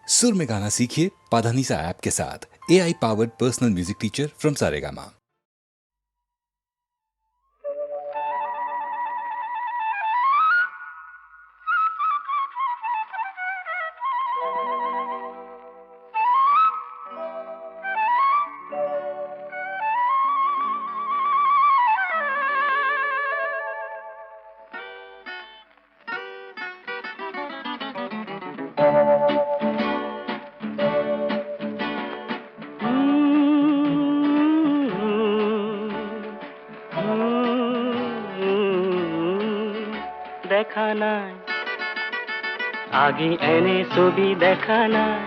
सुर में गाना सीखिए पाधानीसा ऐप के साथ। AI powered personal music teacher from Saregama. দেখা নাই আগে এনে ছবি দেখা নাই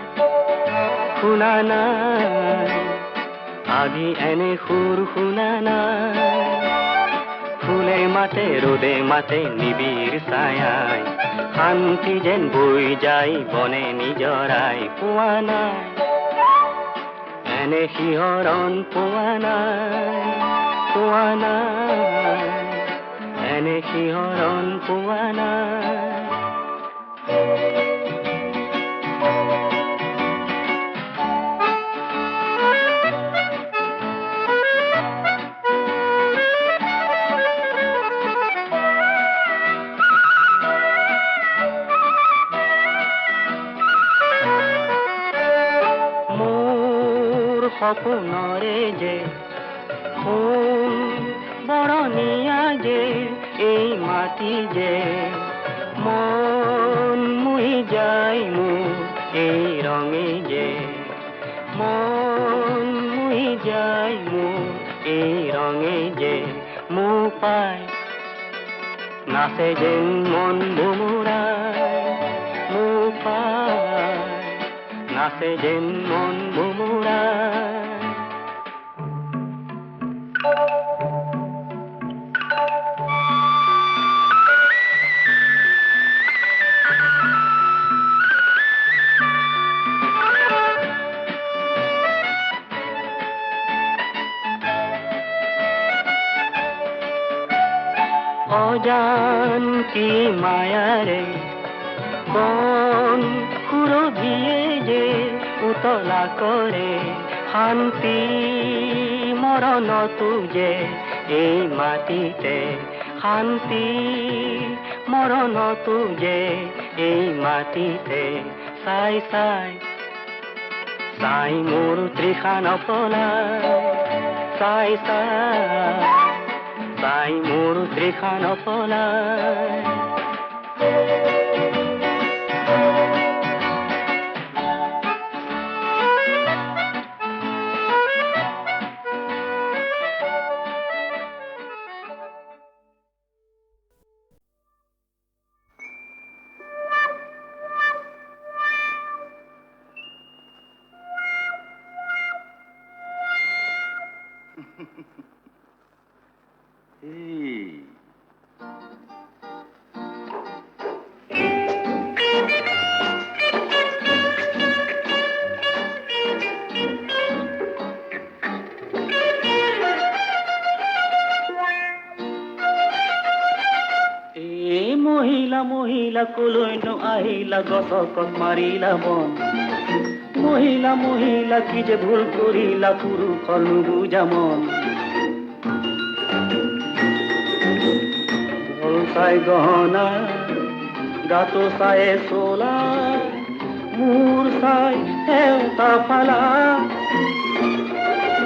শুনা নাই আগে এনে সুর শুনা নাই ফুলে মাতে রোদে মাতে নিবিড় ছায়ায় শান্তি যেন বৈ যায় বনে নিজৰাই পোৱা নাই এনে শিহৰণ পোৱা নাই এনে শিহৰণ পোৱা নাই মোৰ সপোনৰে যে ফুল বৰণীয়া যে এই মাটি যে মন মুহি যায় মোৰ এই ৰঙে যে মন মুহি যায় মোৰ এই ৰঙে যে মোৰ পাই নাচে যেন মন ভুমুৰাই মোৰ পাই নাচে যেন মন ভুমুৰাই অজান কি মায়াৰে কোন সুৰভিয়ে যে উতলা কৰে শান্তি মৰণতো যে এই মাটিতে শান্তি মৰণতো যে এই মাটিতে চাই চাই চাই মোৰ তৃষা নপলায় চাই চাই চাই মোৰ তৃষা নপলায় মহিলা কলৈ নো আহিলা গছকত মাৰিলা মন মহিলা কি যে ভুল কৰিলা পুৰুষৰ নুবুজা মন ভল চাই গহনা গাটো চাই চলা মূৰ চাই সেউতা ফালা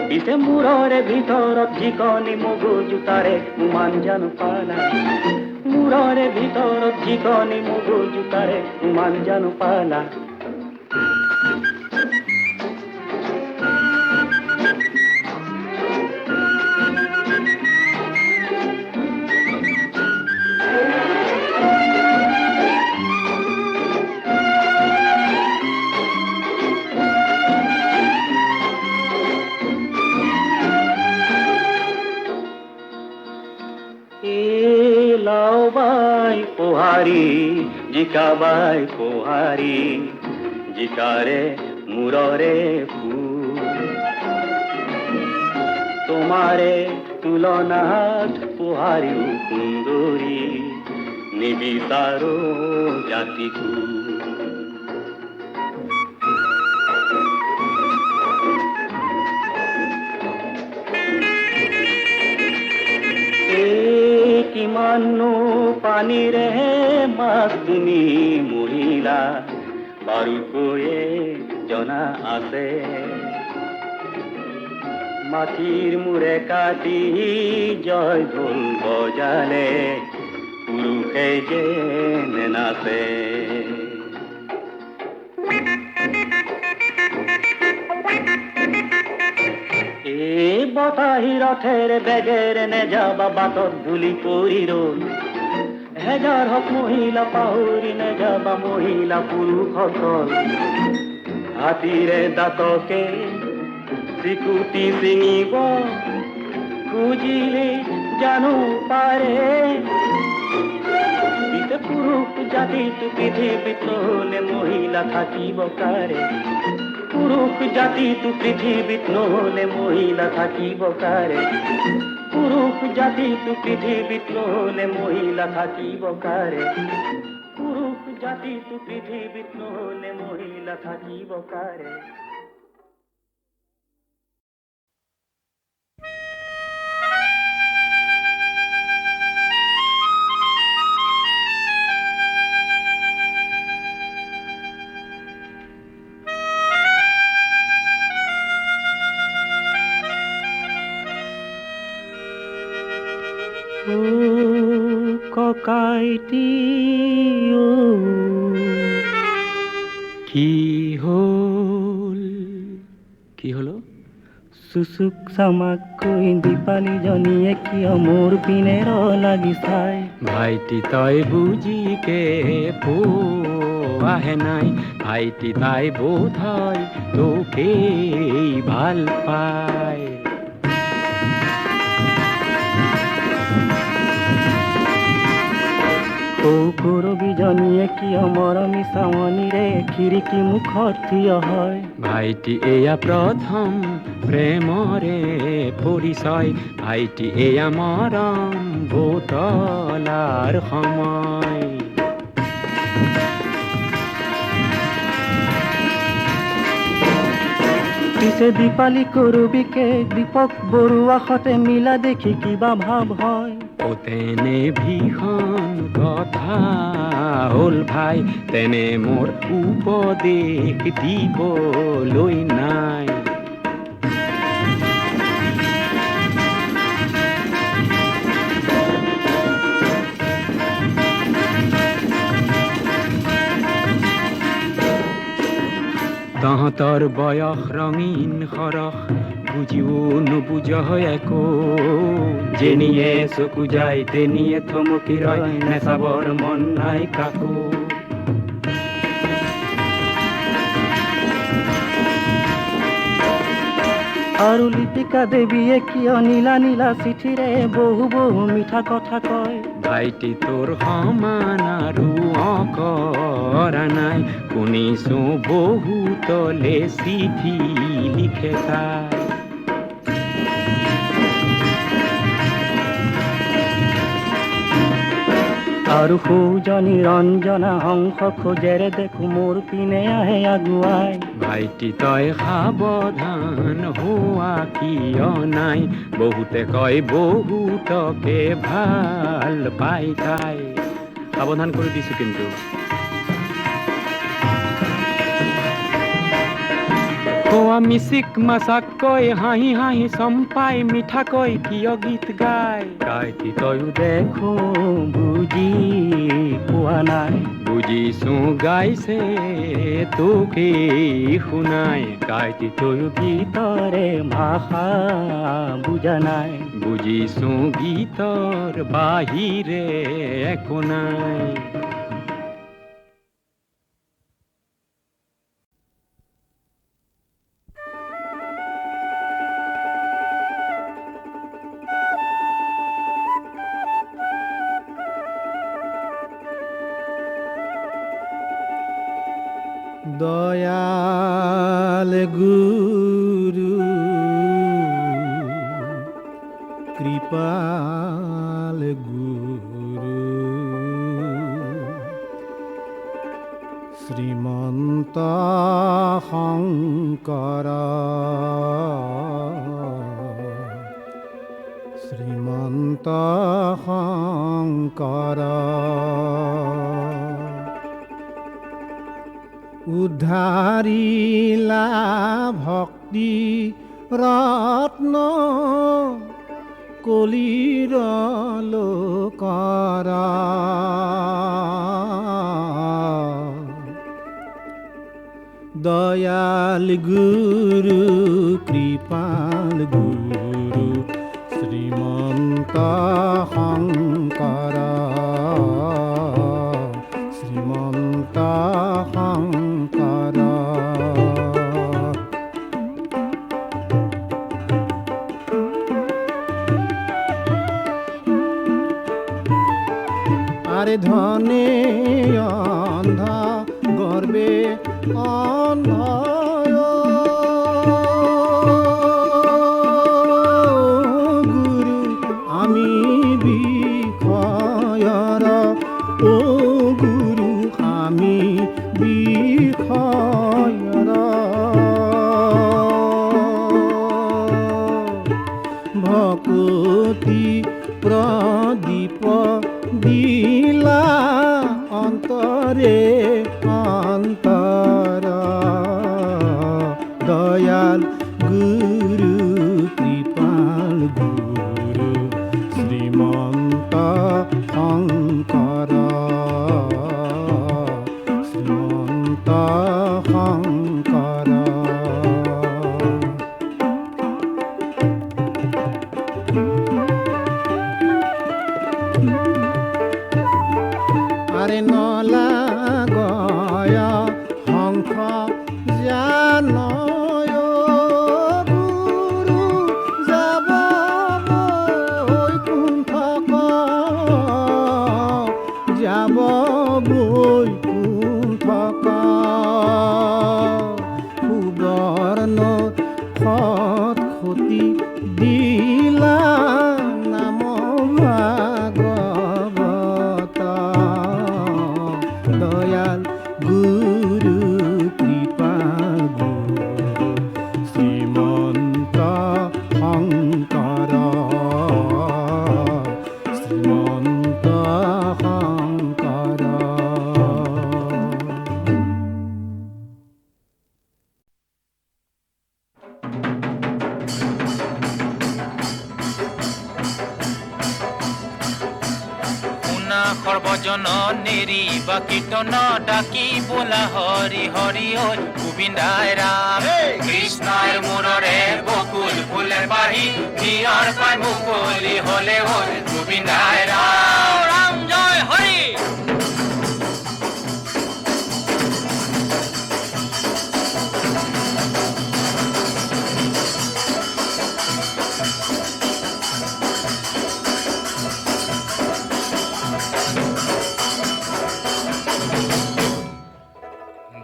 পিছে মূৰৰে ভিতৰত যিকণি মগজু তাৰে উমান জানো পালা মূৰৰে ভিতৰত যিকণি মগজু তাৰে উমান জানো পালা লাওবাই পোহাৰী জিকাবাই পোহাৰী জিকাৰে মূৰৰে ফুল তোমাৰে তুলনাত পোহাৰীও সুন্দৰী নিবিচাৰো জাতিকু পানীৰে মাছ তুমি মহিলা বাৰুকৈয়ে জনা আছে মাটিৰ মূৰে কাটি জয় ঢোল বজালে পুৰুষে যে নাচে এই বতাহী ৰথেৰে বেগেৰে নেযাবা বাটত ধূলি পৰি ৰল হেজাৰ হক মহিলা পাহৰি নেযাবা মহিলা পুৰুষসকল হাতীৰে দাঁতকে চিকুটি চিঙিব খুজিলে জানো পাৰে পিছে পুৰুষ জাতিটো পৃথিৱীত নহ'লে মহিলা থাকিব কাৰে পুৰুষ জাতিটো পৃথিৱীত নহ'লে মহিলা থাকিব কাৰে পুৰুষ জাতিটো পৃথিৱীত নহ'লে মহিলা থাকিব কাৰে পুৰুষ জাতিটো পৃথিৱীত নহ'লে মহিলা থাকিব কাৰে ককাইটি কি হল কি হলো চুচুক চামাক কৈ দীপালীজনীয়ে কিয় মোৰ পিনে লাগি চাই ভাইটি তই বুজিকে পোৱাহে নাই ভাইটি তাই বোধ হয় তোকেই ভাল পায় কৰবীজনীয়ে কিয় মৰমী চাৱনীৰে খিৰিকী মুখত থিয় হয় ভাইটি এয়া প্ৰথম প্ৰেমৰে পৰিচয় ভাইটি এয়া মৰম বুতলাৰ সময় পিছে দীপালী কৰবীকে দীপক বৰুৱা সতে মিলা দেখি কিবা ভাৱ হয় তেনে ভীষণ কথা হ'ল ভাই তেনে মোৰ উপদেশ দিবলৈ নাই তহঁতৰ বয়স ৰঙীন সৰহ বুজিও নুবুজ একো যেনিয়ে চকু যায় তেনিয়ে থমকি ৰয় নেচাবৰ মন নাই কাকো আৰু লিপিকা দেৱীয়ে কিয় নীলা নীলা চিঠিৰে বহু বহু মিঠা কথা কয় ভাইটি তোৰ সমান আৰু অকৰা নাই শুনিছো বহুতলে চিঠি লিখে তাই আৰু সৌজনী ৰঞ্জনা হংস খোজেৰে দেখো মোৰ পিনে আহে আগুৱাই ভাইটি তই সাৱধান হোৱা কিয় নাই বহুতে কয় বহুতকে ভাল পাই তাই সাৱধান কৰি দিছো কিন্তু কোৱা মিচিক মাছাকৈ হাঁহি হাঁহি চম্পাই মিঠাকৈ কিয় গীত গায় কাইটি তয়ো দেখো বুজি পোৱা নাই বুজিছো গাইছে তোকেই শুনাই কাইটি তয়ো গীতৰে ভাষা বুজা নাই বুজিছো গীতৰ বাহিৰে একো নাই দয়াল গুৰু কৃপাল গুৰু শ্ৰীমন্ত শংকৰ শ্ৰীমন্ত শ্ৰীমন্ত শংকৰ উদ্ধাৰিলা ভক্তি ৰত্ন কলিৰ লোকৰ দয়াল গুৰু কৃপাল গুৰু শ্ৰীমন্ত শংকৰ শ্ৰীমন্ত শংকৰ আৰে ধনে অন্ধ গৰ্বে অন্ধ গুৰু আমি বিষয়ৰ ও গুৰু আমি বিষয়ৰ ভকতি প্ৰদীপ দিলা অন্তৰে অন্তৰ দয়াল গুৰু কৃপাল গুৰু শ্ৰীমন্ত শংকৰ শ্ৰীমন্ত শংকৰ আৰে নলা গয় হংস জানয় গুৰু যাব বৈকুণ্ঠক যাব বৈকুণ্ঠক সুবৰ্ণ সৎ ক্ষতি দিলা নাম ভাগৱত দয়াল গুৰু কৃপাল গুৰু শ্ৰীমন্ত শংকৰ শ্ৰীমন্ত শংকৰ সৰ্বজন নেৰিবা কীৰ্তন ডাকি বোলা হৰি হৰি ঐ গোবিন্দাই ৰাম কৃষ্ণৰ মূৰৰে বকুল ফুলে বাঢ়ি নিয়ৰ পাই মুকলি হলে ঐ গোবিন্দাই ৰাম ৰাম জয় হৰি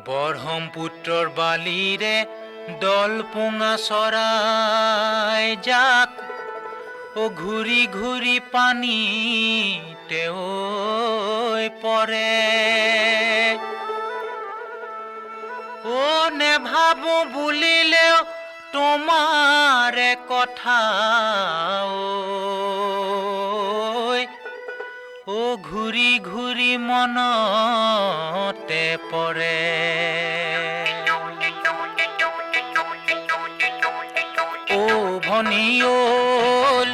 ব্ৰহ্মপুত্ৰৰ বালিৰে দল পোঙা চৰাই যাক ও ঘূৰি ঘূৰি পানীতে পৰে ও নেভাবো বুলিলেও তোমাৰে কথা ও ঘূৰি ঘূৰি মনতে পৰে ও ভনী ও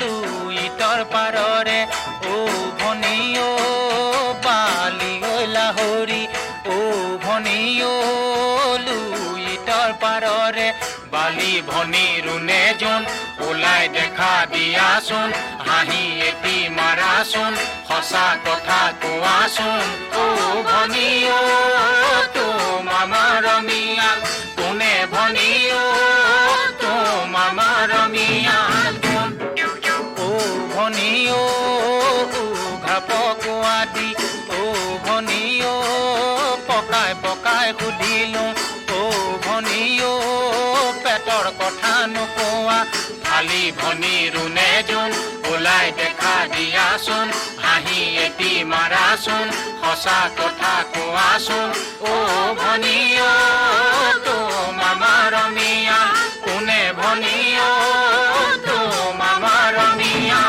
লুইতৰ পাৰৰে ও ভনী ও বালি ঐ লাহৰি ও ভনী ও লুইতৰ পাৰৰে বালি ভনী ৰুনে যোন ওলাই দেখা দিয়াচোন হাঁহি এটি মাৰাচোন সঁচা কথা কোৱাচোন ও ভনী ও তোমাৰ ৰমিয়া কোনে ভনী ও তোমাৰ ৰমিয়া ও ভনী ও ঘাপকোৱা দি ও ভনী ও পকাই পকাই সুধিলো ও ভনী ও পেটৰ কথা নোকোৱা খালি ভনী ৰুনে যোন ওলাই দেখা দিয়াচোন হাঁহি এটি মাৰাচোন সঁচা কথা কোৱাচোন ও ভনী ও তোমাৰ ৰমিয়া কোনে ভনী ও তোমাৰ ৰমিয়া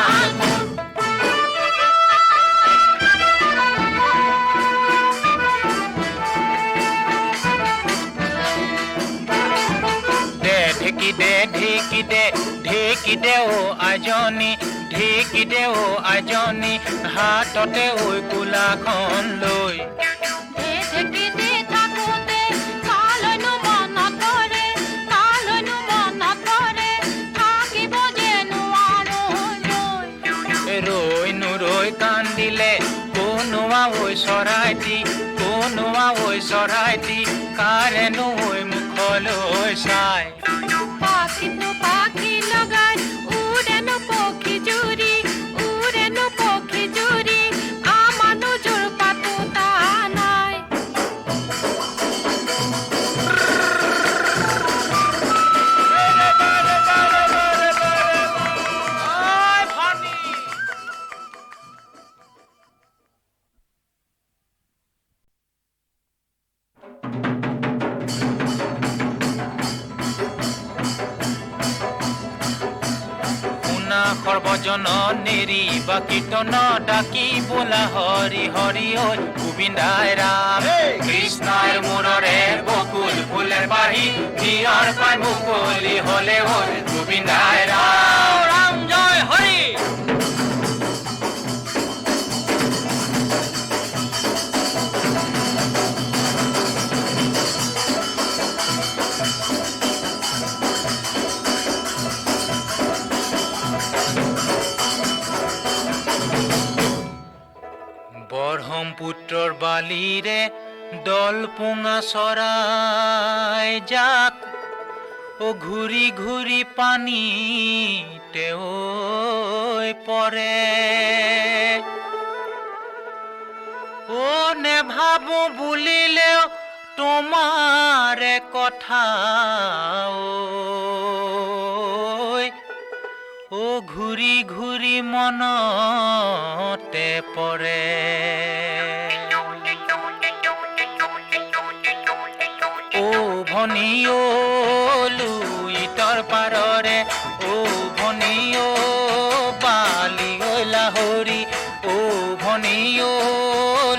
ঢেকি দে ও আইজনী ঢেকি দে ও আইজনী হাততে ঐ কোলাখন লৈ ৰৈ নুৰৈ কান্দিলে কোনোৱা ঐ চৰাইটি কাৰেনো ঐ মুখলৈ চাই সৰ্বজন নেৰি বা কীৰ্তন ডাকি বোলা হৰি হৰি ঐ গোবিন্দাই ৰাম কৃষ্ণৰ মূৰৰে বকুল ফুলেৰ বাঢ়ি নিয়ৰ পাই মুকলি হলে ঐ গোবিন্দাই ৰাম ৰাম জয় হৰি ব্ৰহ্মপুত্ৰৰ বালিৰে দল পোঙা চৰাই যাক ঘূৰি ঘূৰি পানীতে পৰে নেভাবো বুলিলেও তোমাৰে কথা ঘূৰি ঘূৰি মনতে পৰে ভনী লুইতৰ পাৰৰে ভনী বালি লাহৰি ভনী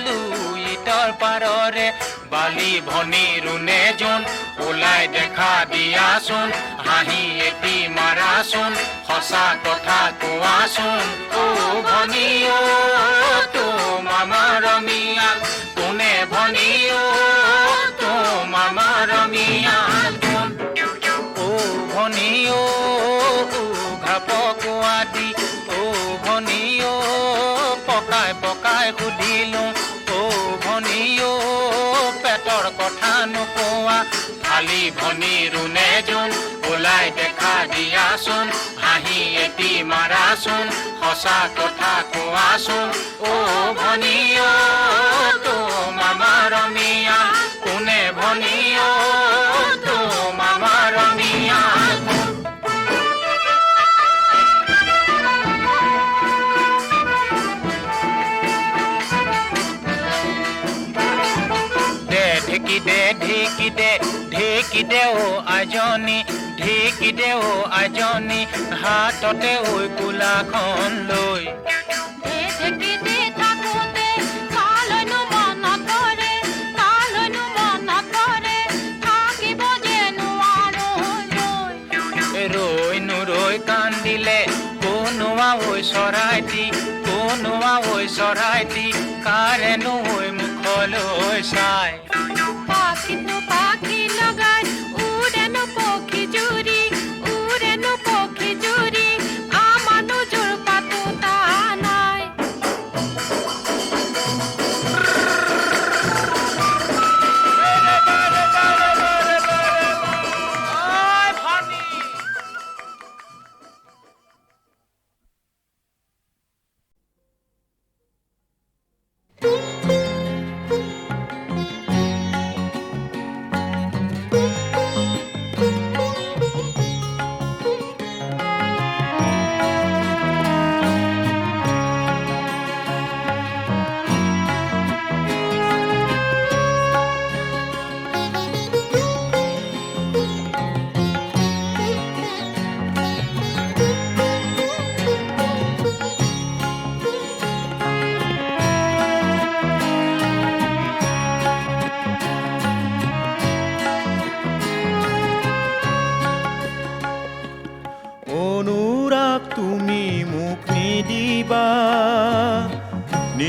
লুইতৰ পাৰৰে বালি ভনী ৰুণে যোন ওলাই দেখা দিয়াচোন হাঁহি এটি মাৰাচোন সঁচা কথা কোৱাচোন ভনী তোমাৰ মিয়াল কোনে ভনী তোমাৰ মিয়াল ভনী ঘাপকো আদি ভনী পকাই পকাই সুধিলো ভনী পেটৰ কথা নোকোৱা খালি ভনী ৰুণে যোন ওলাই দেখা দিয়াচোন হাঁহি এটি মাৰাচোন সঁচা কথা কোৱাচোন ভনী তোমাৰ মিয়াল কোনে ভনী তোমাৰ মিয়াল ঢেকি দে ও আইজনী হাততে ঐ কোলাখন লৈ ৰৈ নুৰৈ কান্দিলে কোনোৱা ঐ চৰাইটি কাৰেনো ঐ মুখলৈ চাই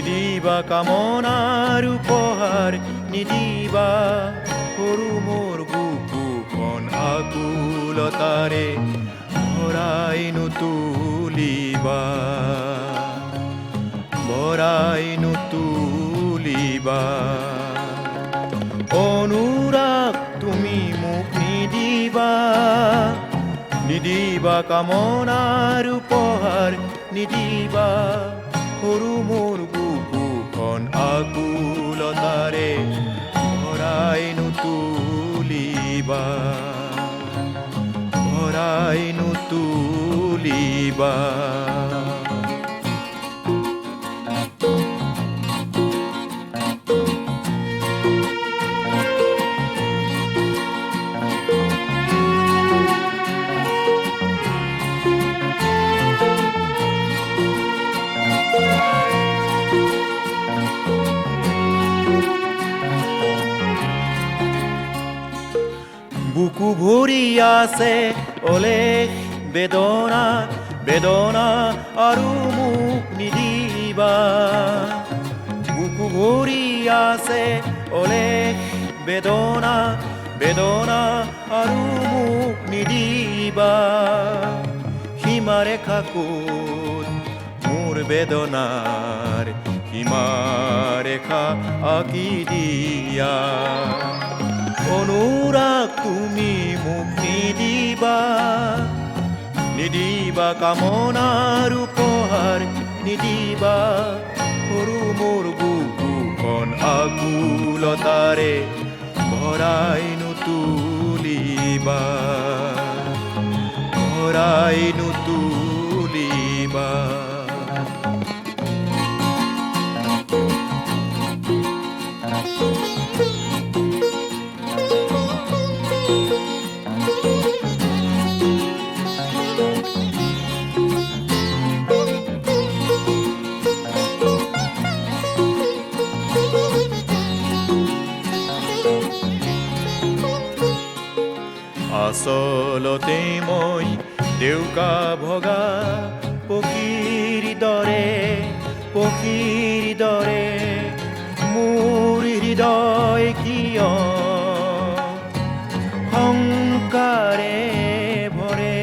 নিদিবা কামনাৰ উপহাৰ নিদিবা সৰু মোৰ বুকুখন আকুলতাৰে ভৰাই নুতুলিবা অনুৰাগ তুমি মোক নিদিবা কামনাৰ উপহাৰ নিদিবা সৰু মোৰ বুকুখন আকুলতাৰে ভৰাই নুতুলিবা বুকু ভৰি আছে অলেখ বেদনা আৰু মোক নিদিবা বুকু ভৰি আছে অলেখ বেদনা আৰু মোক নিদিবা সীমাৰেখা ক'ত মোৰ বেদনাৰ সীমাৰেখা আঁকি দিয়া অনুৰাগ তুমি মোক নিদিবা কামনাৰ উপহাৰ নিদিবা সৰু মোৰ বুকুখন আকুলতাৰে ভৰাই নুতুলিবা আচলতে মই দেউকা ভগা পক্ষীৰ দৰে মোৰ হৃদয় কিয় শংকাৰে ভৰে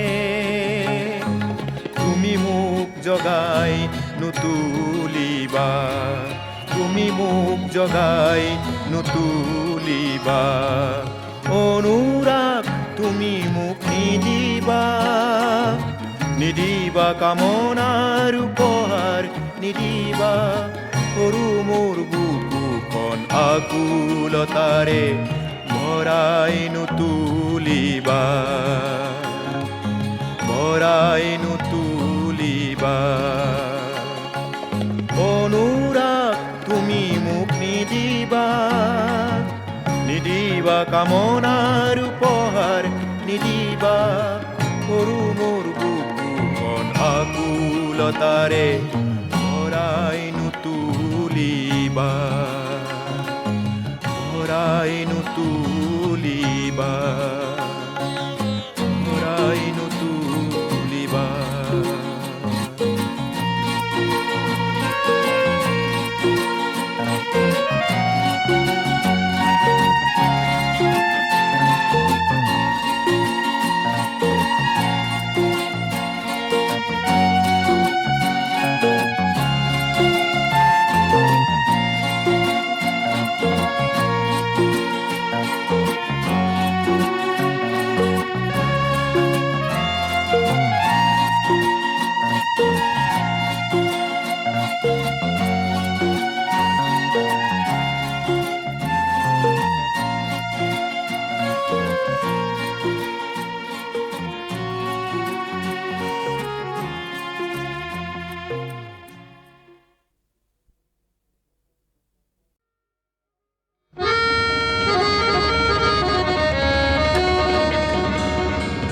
তুমি মোক জগাই নুতুলিবা অনুৰাগ তুমি মোক নিদিবা কামনাৰ উপহাৰ নিদিবা সৰু মোৰ বুকুখন আকুলতাৰে ভৰাই নুতুলিবা অনুৰাগ তুমি মোক নিদিবা কামনাৰ উপহাৰ নিদিবা সৰু মোৰ বুকুখন আকুলতাৰে ভৰাই নুতুলিবা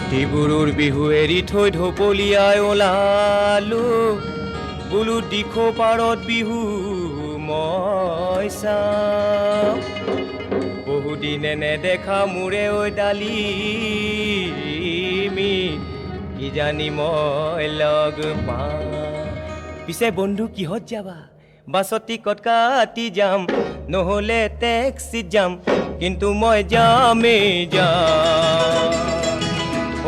ডিব্ৰুৰ বিহু এৰি থৈ ঢপলিয়াই ওলালো বোলো দিখৌ পাৰত বিহু মই চাম বহুদিনে নেদেখা মোৰে ঐ ডালিমি কিজানি মই লগ পাম পিছে বন্ধু কিহত যাবা বাছত টিকট কাটি যাম নহ'লে টেক্সিত যাম কিন্তু মই যামেই যাম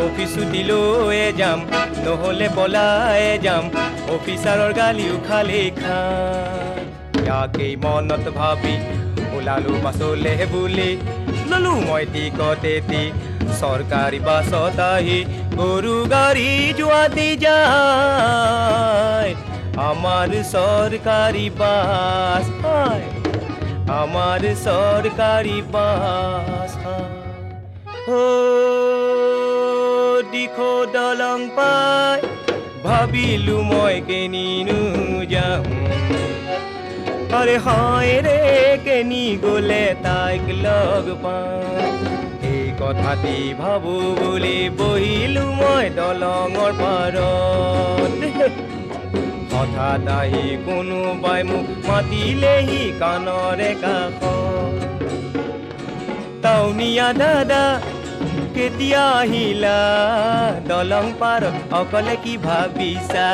অফিচ ছুটি লৈয়ে যাম নহ'লে পলাই যাম অফিচাৰৰ গালিও খালেই খাম ইয়াকেই মনত ভাবি ওলালো বাছলে বুলি ললো মই টিকট এটি চৰকাৰী বাছত আহি গৰু গাড়ী যোৱাতে যায় আমার সরকারি বাস হয় আমার সরকারি বাস ও দিখো দলং পাই ভাবিলো মই কেনিনো যাম আরে হয় রে কেনি গলে তাইক লগ পাম এই কথাটি ভাবো বুলি বহিলো মই দলঙৰ পাৰত হঠাৎ আহি কোনোবাই মোক মাতিলেহি কাণৰে কাষ টাউনীয়া দাদা কেতিয়া আহিলা দলং পাৰত অকলে কি ভাবিছা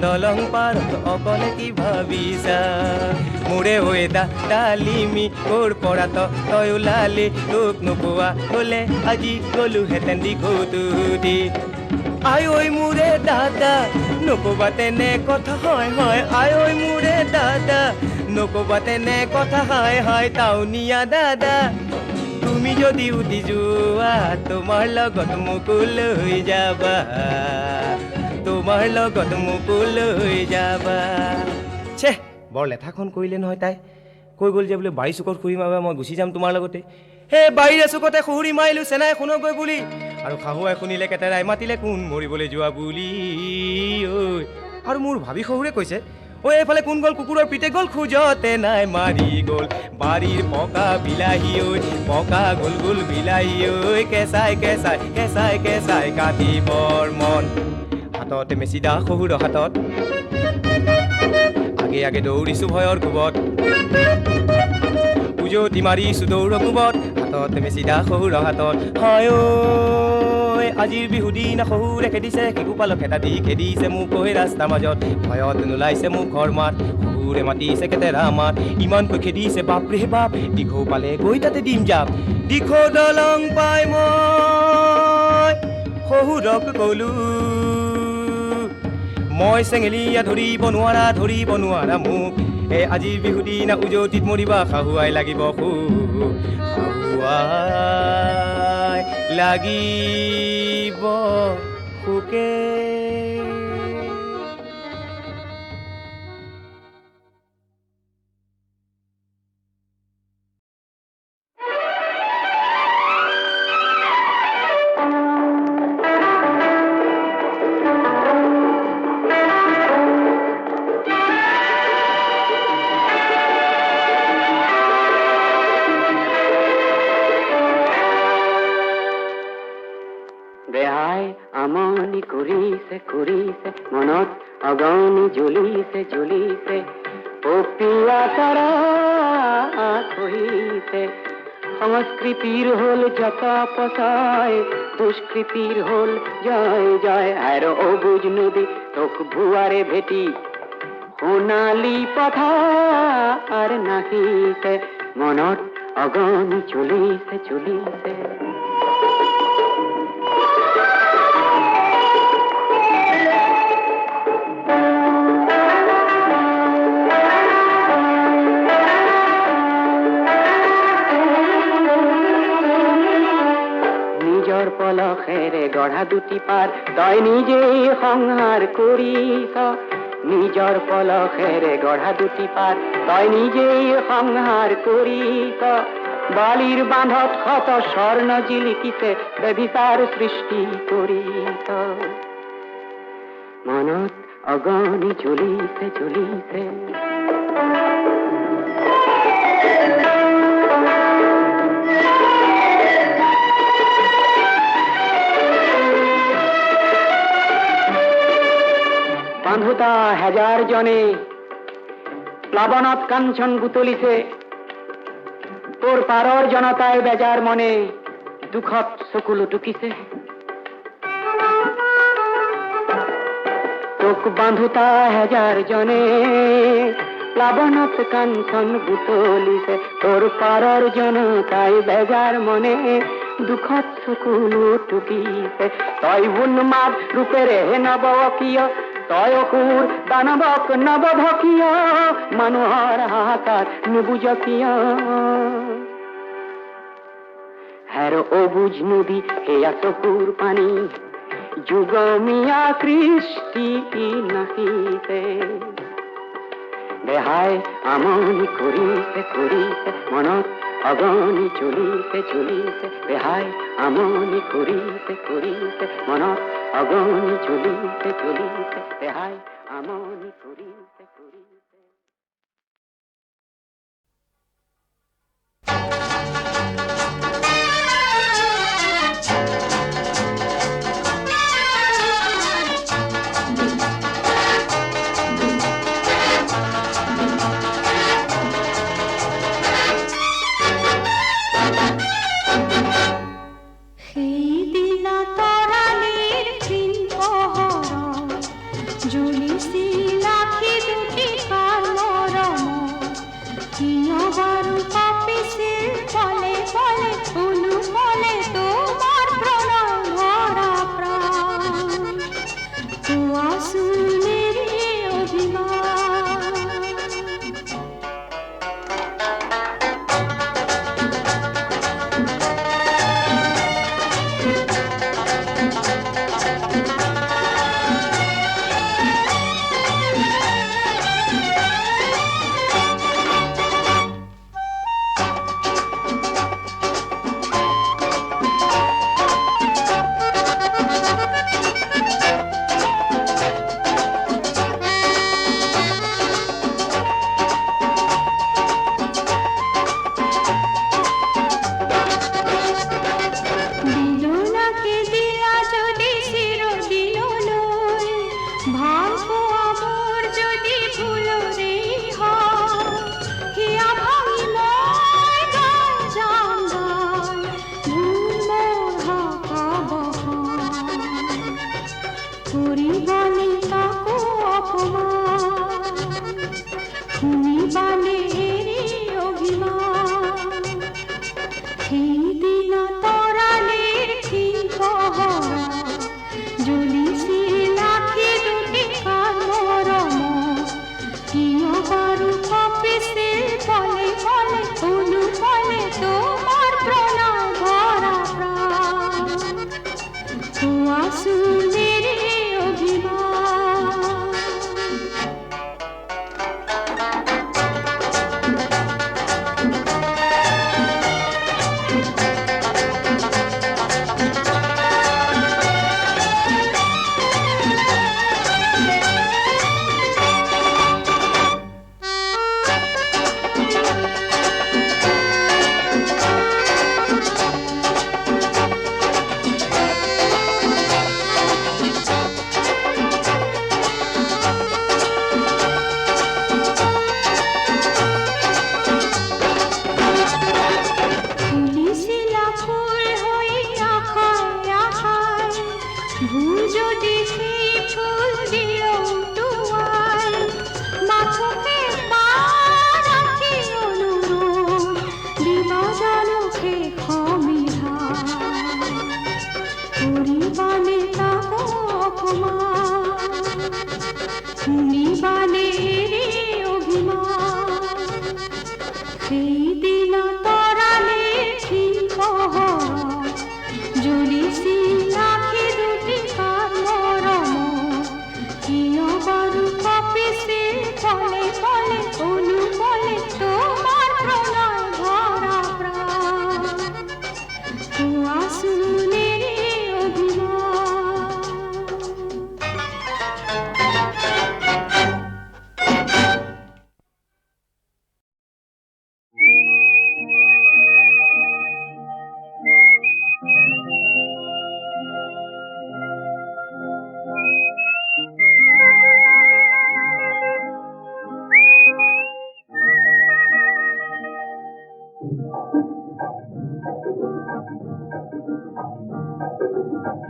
দলং পাৰত অকলে কি ভাবিছা মোৰে হৈ ডালিমি ক'ৰ পৰা তই ওলালি তোক নোপোৱা হ'লে আজি গ'লোহেঁতেন দীঘতুটি আই ঐ মোৰে দাদা নক'বা তেনে কথা হয় হয় আই ঐ মোৰে দাদা নক'বা তেনে কথা হাই হাই টাউনীয়া দাদা তুমি যদি উঠি যোৱা তোমাৰ লগত মোকো লৈ যাবা তোমাৰ লগত মোকো লৈ যাবা ছে বৰ লেঠাখন কৰিলে নহয় তাই কৈ গ'ল যে বোলে বাৰী চুকত খুৰি মাৰিবা মই গুচি যাম তোমাৰ লগতে হে বাৰীৰে চুকতে খুৰি মাৰিলোঁ চেনাই শুনগৈ বুলি আৰু শাহুৱাই শুনিলে কেতেৰাই মাতিলে কোন মৰিবলৈ যোৱা বুলি ঐ আৰু মোৰ ভাবি শহুৰে কৈছে ঐ এইফালে কোন গ'ল কুকুৰৰ পিতে গ'ল খোজতে নাই মাৰি গ'ল বাৰীৰ পকা বিলাহী ঐ পকা গোল গোল বিলাহী ঐ কেঁচাই কেঁচাই কেঁচাই কেঁচাই কাটিবৰ মন হাততে মেচিদা শহুৰৰ হাতত আগে আগে দৌৰিছোঁ ভয়ৰ কোবত উজতি মাৰিছোঁ দৌৰ কোবত হাততে মেচিদা শহুৰৰ হাতত হয় ঐ আজিৰ বিহু দিনা শহুৰে খেদিছে শিশুপালক এটা দি খেদিছে মোক কৈ ৰাস্তাৰ মাজত ভয়ত নোলাইছে মুখৰ মাত শহুৰে মাতিছে কেতেৰা মাত ইমানকৈ খেদিছে বাপৰে বাপ দীঘৌ পালে গৈ তাতে দিম জাপ দীঘৌ দলং পাই মই শহুৰক ক'লো মই চেঙেলীয়া ধৰিব নোৱাৰা মোক এই আজিৰ বিহু দিনা উজতিত মৰিবা শাহুৱাই লাগিব শাহুৱাই লাগিব সুকে বেহাই আমনি কৰিছে কৰিছে মনত অগনি জ্বলিছে জ্বলিছে পপিয়া তাৰা কহিছে সংস্কৃতিৰ হ'ল জপা পচাই দুষ্কৃতিৰ হ'ল জয় জয় আৰ অবুজ নদী তোক ভুয়াৰে ভেটি সোণালী পথাৰ নাহিছে মনত অগনি জ্বলিছে জ্বলিছে পলখেৰে গঢ়া দুটি পাৰ তই নিজেই সংহাৰ কৰিছ নিজৰ পলখেৰে গঢ়া দুটি পাৰ তই নিজেই সংহাৰ কৰিছ বালিৰ বান্ধত শত স্বৰ্ণ জিলিকিছে বেবিচাৰ সৃষ্টি কৰিছ মনত অগনি জ্বলিছে জ্বলিছে বান্ধোতা হেজাৰ জনে প্লাৱনত কাঞ্চন বুটলিছে তোৰ পাৰৰ জনতাই বেজাৰ মনে দুখত চকুলো টুকিছে তোক বান্ধুতা হাজার জনে প্লাবনত কাঞ্চন বুতলিছে তোর পারর জন তাই বেজার মনে দুঃখত চকুলো টুকিছে তই উন্মাদ রূপের হে নবকীয় তই অসুৰ দানৱক নৱভকীয় মানুহৰ হাহাকাৰ নুবুজ কিয় হেৰ অবুজ নদী সেয়া চকুৰ পানী যুগমীয়া কৃষ্টি নাহিছে দেহাই আমনি কৰিছে কৰিছে মনত অগনি চলিছে চলিছে দেহাই আমনি কৰিছে কৰিছে মনত অগনি চলিছে চলিছে দেহাই আমনি কৰিছে কৰিছে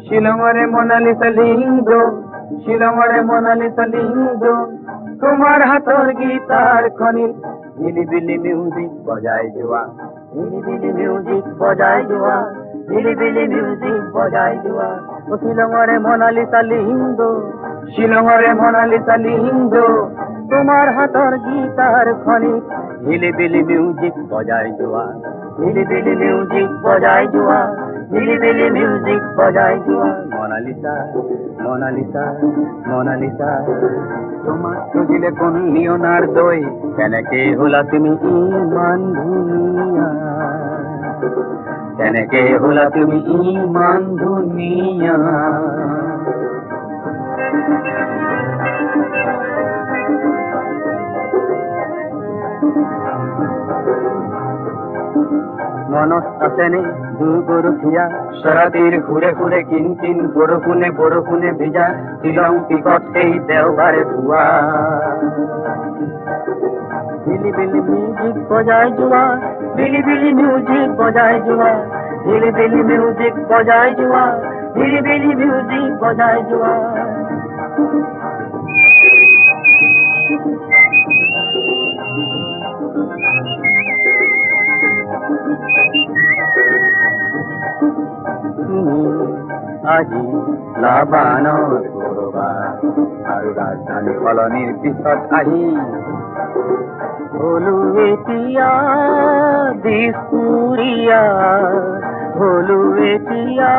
শিলংৰে মোনালিসা লিঙ্গ শিলঙৰে মনালিছা লিংগ তোমাৰ হাতৰ গীতাৰ খনি হিলিবিলি মিউজিক বজাই যোৱা হিলিবিলি মিউজিক বজাই যোৱা হিলিবিলি মিউজিক বজাই যোৱা ও শিলঙৰে মনালিছা লিংগ শিলঙৰে মনালিছা লিংগ তোমাৰ হাতৰ গীতাৰ খনি হিলিবিলি মিউজিক বজাই যোৱা হিলিবিলি মিউজিক বজাই যোৱা হিলিবিলি মিউজিক বজাই যোৱা মনালিছা মনালিছা মনালিছা তোমাক খুঁজিলে কোন লিওনার্দোই কেনেকে হলা তুমি ইমান ধুনীয়া কেনেকে হলা তুমি ইমান ধুনীয়া মনত আছেনে দুগৰুখীয়া চৰাতিৰ ঘূৰে ঘূৰে কিন কিন বৰষুণে বৰষুণে ভিজা শ্বিলং পিকত সেই দেওবাৰে পুৱা হিলিবিলি মিউজিক বজাই যোৱা হিলিবিলি মিউজিক বজাই যোৱা হিলিবিলি মিউজিক বজাই যোৱা হিলিবিলি মিউজিক বজাই যোৱা আজি লাভানৰ কৰবাত আৰু ৰাজধানী সলনিৰ পিছত আহি হলো এতিয়া দিছপুৰীয়া হলো এতিয়া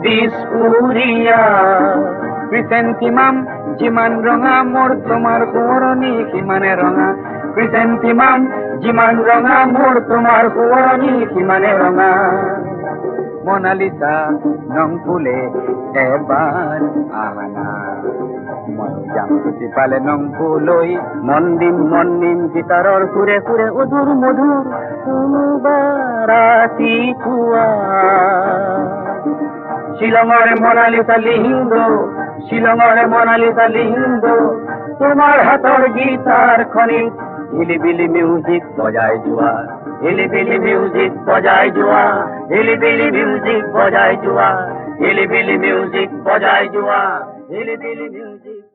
দিছপুৰীয়া ক্ৰিচেণ্টিমাম যিমান ৰঙা মোৰ তোমাৰ সোঁৱৰণি সিমানে ৰঙা ক্ৰিচেণ্টিমাম যিমান ৰঙা মোৰ তোমাৰ সোঁৱৰণি সিমানে ৰঙা মনালিছা নং ফুলে এবাৰ আহানা মই যাম ছুটি পালে নং ফুলৈ মন দিম গীতাৰৰ সুৰে সুৰে অধুৰ মধুৰ কোনোবা ৰাতিপুৱা শিলঙৰে মনালিছা লিংগ শিলঙৰে মনালিছা লিংগ তোমাৰ হাতৰ গীতাৰ খনি হিলিবিলি মিউজিক বজাই যোৱা হিলিবিলি মিউজিক বজাই যোৱা হিলিবিলি মিউজিক বজাই যোৱা হিলিবিলি মিউজিক বজাই যোৱা হিলিবিলি মিউজিক